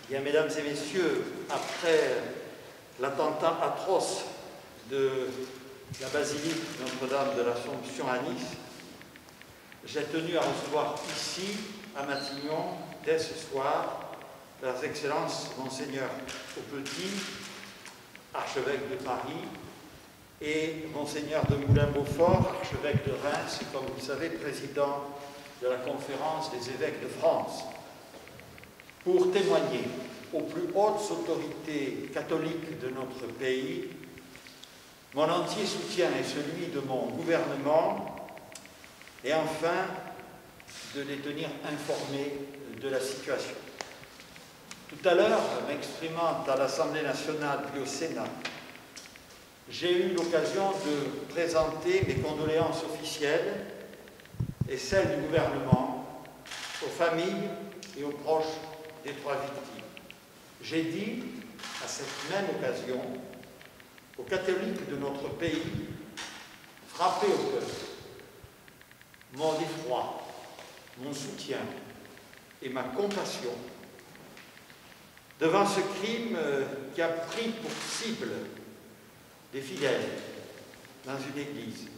Bien, mesdames et messieurs, après l'attentat atroce de la basilique Notre-Dame de l'Assomption à Nice, j'ai tenu à recevoir ici, à Matignon, dès ce soir, leurs Excellences Monseigneur Aupetit, archevêque de Paris, et Monseigneur de Moulin-Beaufort, archevêque de Reims, et comme vous le savez, président de la Conférence des évêques de France, pour témoigner aux plus hautes autorités catholiques de notre pays mon entier soutien et celui de mon gouvernement, et enfin de les tenir informés de la situation. Tout à l'heure, m'exprimant à l'Assemblée nationale puis au Sénat, j'ai eu l'occasion de présenter mes condoléances officielles et celles du gouvernement aux familles et aux proches des trois victimes. J'ai dit, à cette même occasion, aux catholiques de notre pays, frappés au cœur, mon effroi, mon soutien et ma compassion devant ce crime qui a pris pour cible des fidèles dans une église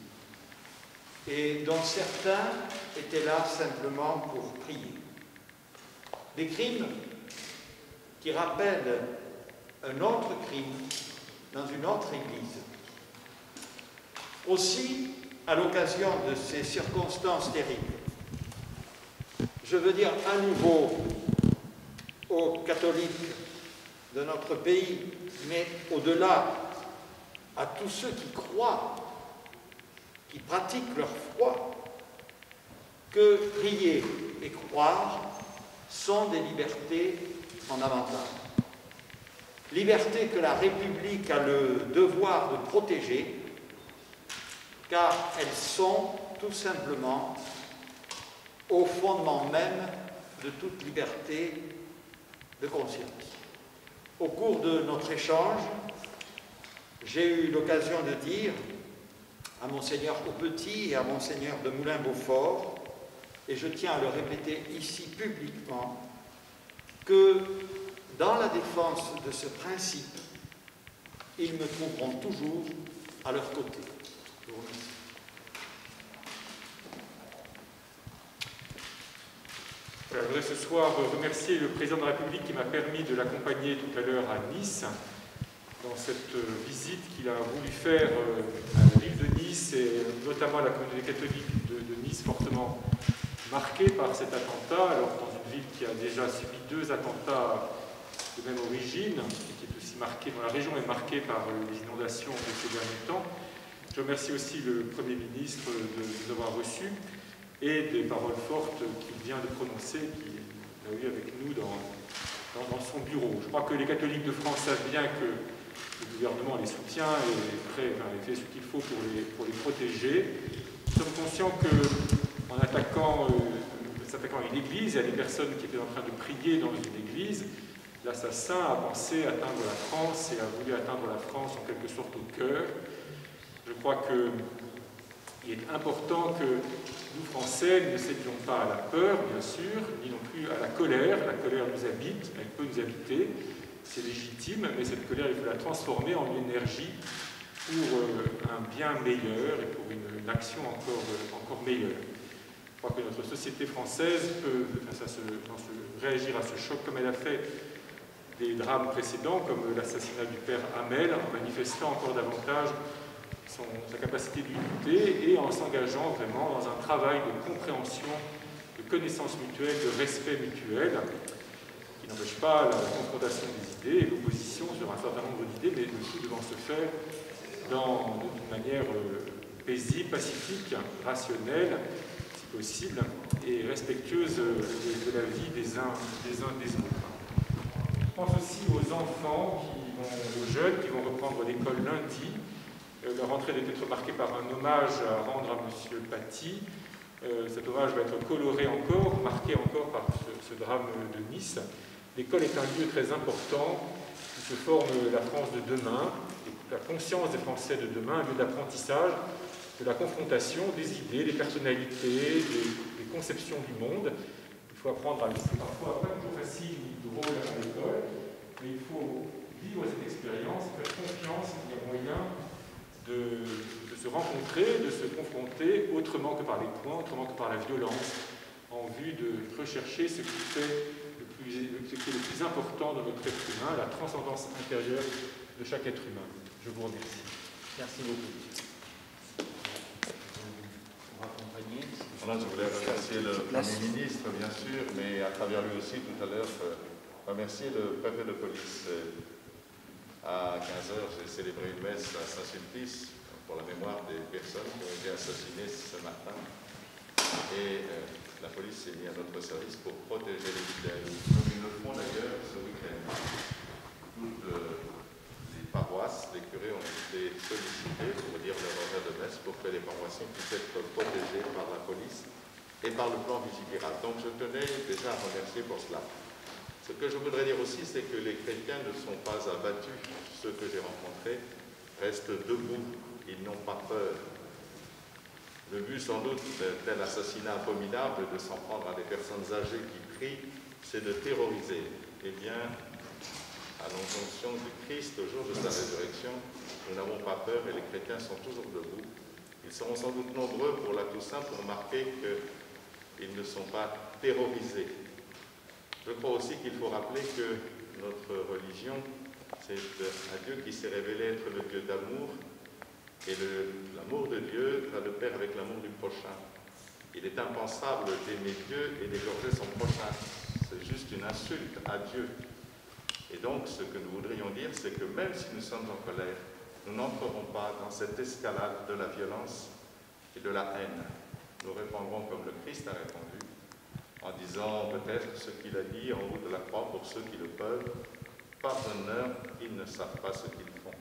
et dont certains étaient là simplement pour prier. Des crimes qui rappellent un autre crime dans une autre église. Aussi, à l'occasion de ces circonstances terribles, je veux dire à nouveau aux catholiques de notre pays, mais au-delà, à tous ceux qui croient, qui pratiquent leur foi, que prier et croire sont des libertés fondamentales. Libertés que la République a le devoir de protéger, car elles sont tout simplement au fondement même de toute liberté de conscience. Au cours de notre échange, j'ai eu l'occasion de dire à Monseigneur Aupetit et à Monseigneur de Moulin-Beaufort, et je tiens à le répéter ici publiquement, que dans la défense de ce principe, ils me trouveront toujours à leur côté. Je vous remercie. Je voudrais ce soir remercier le président de la République qui m'a permis de l'accompagner tout à l'heure à Nice, dans cette visite qu'il a voulu faire à la ville de Nice et notamment à la communauté catholique de Nice, fortement marquée par cet attentat, alors dans une ville qui a déjà subi 2 attentats de même origine, et qui est aussi marquée, dont la région est marquée par les inondations de ces derniers temps. Je remercie aussi le Premier ministre de nous avoir reçus et des paroles fortes qu'il vient de prononcer, qu'il a eues avec nous dans son bureau. Je crois que les catholiques de France savent bien que le gouvernement les soutient et fait ce qu'il faut pour les protéger. Nous sommes conscients qu'en s'attaquant à une église, il y a des personnes qui étaient en train de prier dans une église. L'assassin a pensé atteindre la France et a voulu atteindre la France en quelque sorte au cœur. Je crois qu'il est important que nous, Français, ne cédions pas à la peur, bien sûr, ni non plus à la colère. La colère nous habite, elle peut nous habiter, c'est légitime, mais cette colère, il faut la transformer en une énergie pour un bien meilleur et pour une action encore meilleure. Je crois que notre société française peut, réagir à ce choc comme elle a fait des drames précédents, comme l'assassinat du père Hamel, en manifestant encore davantage sa capacité d'unité et en s'engageant vraiment dans un travail de compréhension, de connaissance mutuelle, de respect mutuel, qui n'empêche pas la confrontation des idées et l'opposition sur un certain nombre d'idées, mais le tout devant se faire d'une manière paisible, pacifique, rationnelle, si possible, et respectueuse de la vie des uns des autres. Je pense aussi aux enfants, aux jeunes qui vont reprendre l'école lundi. Leur rentrée doit être marquée par un hommage à rendre à M. Paty. Cet hommage va être coloré encore, marqué encore par ce drame de Nice. L'école est un lieu très important où se forme la France de demain, la conscience des Français de demain, un lieu d'apprentissage, de la confrontation des idées, des personnalités, des conceptions du monde. Il faut apprendre à laisser parfois pas toujours facile ni drôle à l'école, rencontrer, de se confronter autrement que par les poings, autrement que par la violence, en vue de rechercher ce qui est le plus important de notre être humain, la transcendance intérieure de chaque être humain. Je vous remercie. Merci beaucoup. Voilà, je voulais remercier le Premier ministre, bien sûr, mais à travers lui aussi, tout à l'heure, remercier le préfet de police. À 15h, j'ai célébré une messe à Saint-Sulpice pour la mémoire des personnes qui ont été assassinées ce matin. Et la police s'est mise à notre service pour protéger les fidèles. Comme ils le font d'ailleurs ce week-end. Toutes les paroisses, les curés ont été sollicités pour dire leur horaire de messe pour que les paroissiens puissent être protégés par la police et par le plan Vigipirate. Donc je tenais déjà à remercier pour cela. Ce que je voudrais dire aussi, c'est que les chrétiens ne sont pas abattus. Ceux que j'ai rencontrés restent debout. Ils n'ont pas peur. Le but, sans doute, d'un tel assassinat abominable, de s'en prendre à des personnes âgées qui prient, c'est de terroriser. Eh bien, à l'injonction du Christ, au jour de sa résurrection, nous n'avons pas peur et les chrétiens sont toujours debout. Ils seront sans doute nombreux pour la Toussaint pour marquer qu'ils ne sont pas terrorisés. Je crois aussi qu'il faut rappeler que notre religion, c'est un Dieu qui s'est révélé être le Dieu d'amour, et l'amour de Dieu va de pair avec l'amour du prochain. Il est impensable d'aimer Dieu et d'égorger son prochain. C'est juste une insulte à Dieu. Et donc, ce que nous voudrions dire, c'est que même si nous sommes en colère, nous n'entrerons pas dans cette escalade de la violence et de la haine. Nous répondrons comme le Christ a répondu, en disant peut-être ce qu'il a dit en haut de la croix pour ceux qui le peuvent, « Pardonne-leur, ils ne savent pas ce qu'ils font ».